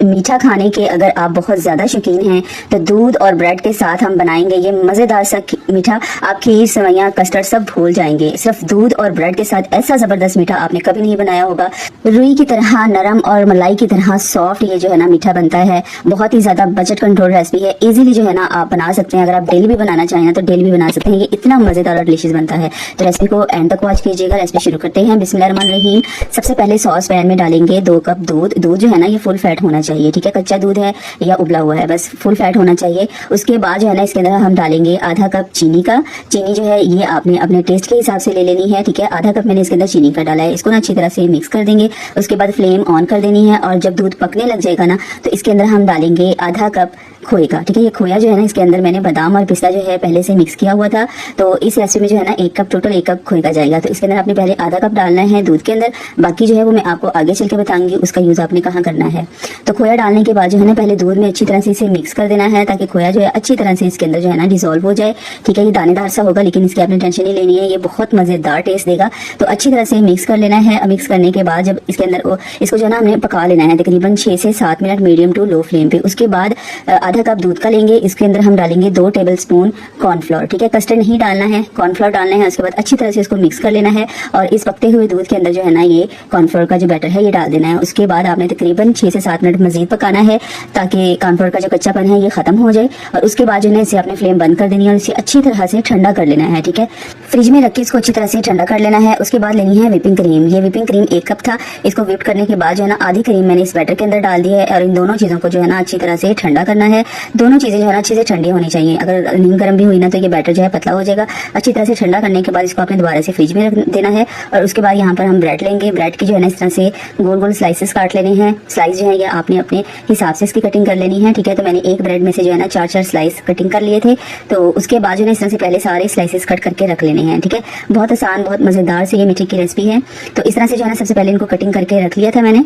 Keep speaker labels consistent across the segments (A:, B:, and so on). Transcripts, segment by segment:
A: मीठा खाने के अगर आप बहुत ज़्यादा शौकीन हैं तो दूध और ब्रेड के साथ हम बनाएंगे ये मज़ेदार सा मीठा। आप खीर, सेवइयाँ, कस्टर्ड सब भूल जाएंगे। सिर्फ दूध और ब्रेड के साथ ऐसा ज़बरदस्त मीठा आपने कभी नहीं बनाया होगा। रुई की तरह नरम और मलाई की तरह सॉफ्ट ये जो है ना मीठा बनता है। बहुत ही ज़्यादा बजट कंट्रोल रेसिपी है। इजीली जो है ना आप बना सकते हैं। अगर आप डेली भी बनाना चाहें ना तो डेली भी बना सकते हैं। ये इतना मज़ेदार और डिलीशियस बनता है। तो रेसिपी को एंड तक वॉच कीजिएगा। रेसिपी शुरू करते हैं। बिस्मिल्लाहिर्रहमानिर्रहीम। सबसे पहले सॉस पैन में डालेंगे 2 कप दूध। दूध जो है ना ये फुल फैट होना चाहिए, ठीक है। कच्चा दूध है या उबला हुआ है, बस फुल फैट होना चाहिए। उसके बाद जो है ना इसके अंदर हम डालेंगे आधा कप चीनी का। चीनी जो है ये आपने अपने टेस्ट के हिसाब से ले लेनी है, ठीक है। आधा कप मैंने इसके अंदर चीनी का डाला है। इसको ना अच्छी तरह से मिक्स कर देंगे। उसके बाद फ्लेम ऑन कर देनी है और जब दूध पकने लग जाएगा ना तो इसके अंदर हम डालेंगे आधा कप खोए का, ठीक है। ये खोया जो है ना इसके अंदर मैंने बादाम और पिस्ता जो है पहले से मिक्स किया हुआ था। तो इस रेसिपी में जो है ना 1 कप टोटल 1 कप खोए का जाएगा। तो इसके अंदर आपने पहले आधा कप डालना है दूध के अंदर। बाकी जो है वो मैं आपको आगे चल के बताऊंगी उसका यूज आपने कहाँ करना है। तो खोया डालने के बाद जो है ना पहले दूध में अच्छी तरह से इसे मिक्स कर देना है ताकि खोया जो है अच्छी तरह से इसके अंदर जो है ना डिसॉल्व हो जाए, ठीक है। ये दानेदार सा होगा लेकिन इसकी आपने टेंशन नहीं लेनी है, ये बहुत मजेदार टेस्ट देगा। तो अच्छी तरह से मिक्स कर लेना है। मिक्स करने के बाद जब इसके अंदर इसको जो है ना हमने पका लेना है तकरीबन 6 से 7 minute medium to low flame पे। उसके बाद आधा कप दूध का लेंगे। इसके अंदर हम डालेंगे 2 टेबलस्पून कॉर्नफ्लोर, ठीक है। कस्टर्ड नहीं डालना है, कॉर्नफ्लोर डालना है। उसके बाद अच्छी तरह से इसको मिक्स कर लेना है और इस पकते हुए दूध के अंदर जो है ना ये कॉर्नफ्लोर का जो बैटर है ये डाल देना है। उसके बाद आपने तकरीबन 6 से 7 मिनट मजीद पकाना है ताकि कॉर्नफ्लोर का जो कच्चापन है ये खत्म हो जाए। और उसके बाद जो है इसे आपने फ्लेम बंद कर देनी है और इसे अच्छी तरह से ठंडा कर लेना है, ठीक है। फ्रिज में रख के इसको अच्छी तरह से ठंडा कर लेना है। उसके बाद लेनी है व्हिपिंग क्रीम। ये व्हिपिंग क्रीम 1 कप था। इसको व्हिप करने के बाद जो है ना आधी क्रीम मैंने इस बैटर के अंदर डाल दी है और इन दोनों चीज़ों को जो है ना अच्छी तरह से ठंडा करना है। दोनों चीज़ें जो है ना अच्छे से ठंडी होनी चाहिए। अगर नीम गर्म भी हुई ना तो ये बैटर जो है पतला हो जाएगा। अच्छी तरह से ठंडा करने के बाद इसको आपने दोबारा से फ्रिज में रख देना है। और उसके बाद यहाँ पर हम ब्रेड लेंगे। ब्रेड की जो है ना इस तरह से गोल गोल स्लाइसेस काट लेने हैं। स्लाइस जो है ये आपने अपने हिसाब से इसकी कटिंग कर लेनी है, ठीक है। तो मैंने एक ब्रेड में से जो है ना 4-4 स्लाइस कटिंग कर लिए थे। तो उसके बाद जो है इस तरह से पहले सारे स्लाइसेस कट करके रख लेने हैं, ठीक है। बहुत आसान, बहुत मजेदार से ये मीठे की रेसिपी है। तो इस तरह से जो है ना सबसे पहले इनको कटिंग करके रख लिया था मैंने।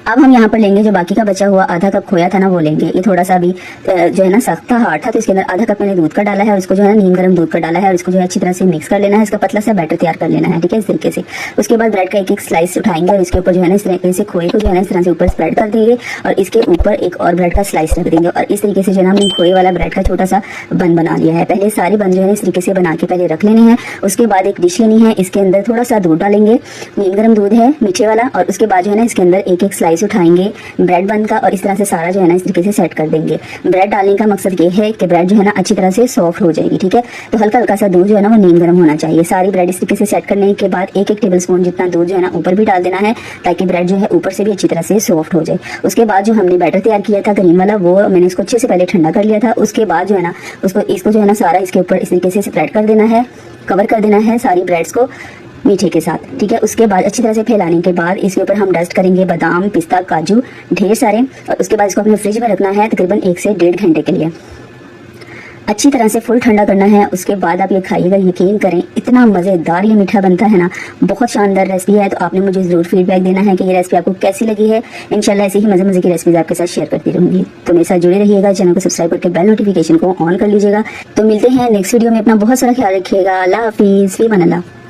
A: अब हम यहाँ पर लेंगे जो बाकी का बचा हुआ आधा कप खोया था ना वो लेंगे। ये थोड़ा सा भी जो है ना सख्त था, हार्ड था, तो इसके अंदर आधा कप मैंने दूध का डाला है और इसको जो है ना नीम गर्म दूध का डाला है और इसको जो है अच्छी तरह से मिक्स कर लेना है। इसका पतला सा बैटर तैयार कर लेना है, ठीक है, इस तरीके से। उसके बाद ब्रेड का एक स्लाइस उठाएंगे और इसके ऊपर जो है ना इस तरीके से खोए को जो है ना इस तरह से ऊपर स्प्रेड कर देंगे और इसके ऊपर एक और ब्रेड का स्लाइस रख देंगे। और इस तरीके से जो है ना हमने खोए वाला ब्रेड का छोटा सा बन बना लिया है। पहले सारे बन जो है इस तरीके से बना के पहले रख लेने हैं। उसके बाद एक डिश लेनी है। इसके अंदर थोड़ा सा दूध डालेंगे, नीम गर्म दूध है मीठे वाला। और उसके बाद जो है ना इसके अंदर एक एक स्लाइस उठाएंगे ब्रेड बन का और इस तरह से सारा जो है ना इस तरीके से सेट कर देंगे। ब्रेड डालने का मकसद ये है कि ब्रेड जो है ना अच्छी तरह से सॉफ्ट हो जाएगी, ठीक है। तो हल्का हल्का सा दूध जो है ना वो नीम गर्म होना चाहिए। सारी ब्रेड इस तरीके से सेट करने के बाद 1-1 टेबलस्पून जितना दूध जो है ना ऊपर भी डाल देना है ताकि ब्रेड जो है ऊपर से भी अच्छी तरह से सॉफ्ट हो जाए। उसके बाद जो हमने बैटर तैयार किया था क्रीम वाला वो मैंने इसको अच्छे से पहले ठंडा कर लिया था। उसके बाद जो है ना इसको जो है ना सारा इसके ऊपर इस तरीके से स्प्रेड कर देना है, कवर कर देना है सारी ब्रेड्स को मीठे के साथ, ठीक है। उसके बाद अच्छी तरह से फैलाने के बाद इसके ऊपर हम डस्ट करेंगे बादाम, पिस्ता, काजू ढेर सारे। और उसके बाद इसको अपने फ्रिज में रखना है तकरीबन 1 से 1.5 घंटे के लिए। अच्छी तरह से फुल ठंडा करना है। उसके बाद आप ये खाइएगा, यकीन करें इतना मज़ेदार ये मीठा बनता है ना, बहुत शानदार रेसिपी है। तो आपने मुझे ज़रूर फीडबैक देना है कि ये रेसिपी आपको कैसी लगी है। इंशाल्लाह ऐसे ही मज़े मज़े की रेसिपीज आपके साथ शेयर करती रहूँगी। तो मेरे साथ जुड़े रहिएगा, चैनल को सब्सक्राइब करके बेल नोटिफिकेशन को ऑन कर लीजिएगा। तो मिलते हैं नेक्स्ट वीडियो में। अपना बहुत सारा ख्याल रखिएगा। अल्लाह हाफिज़, फ़ी अमान अल्लाह।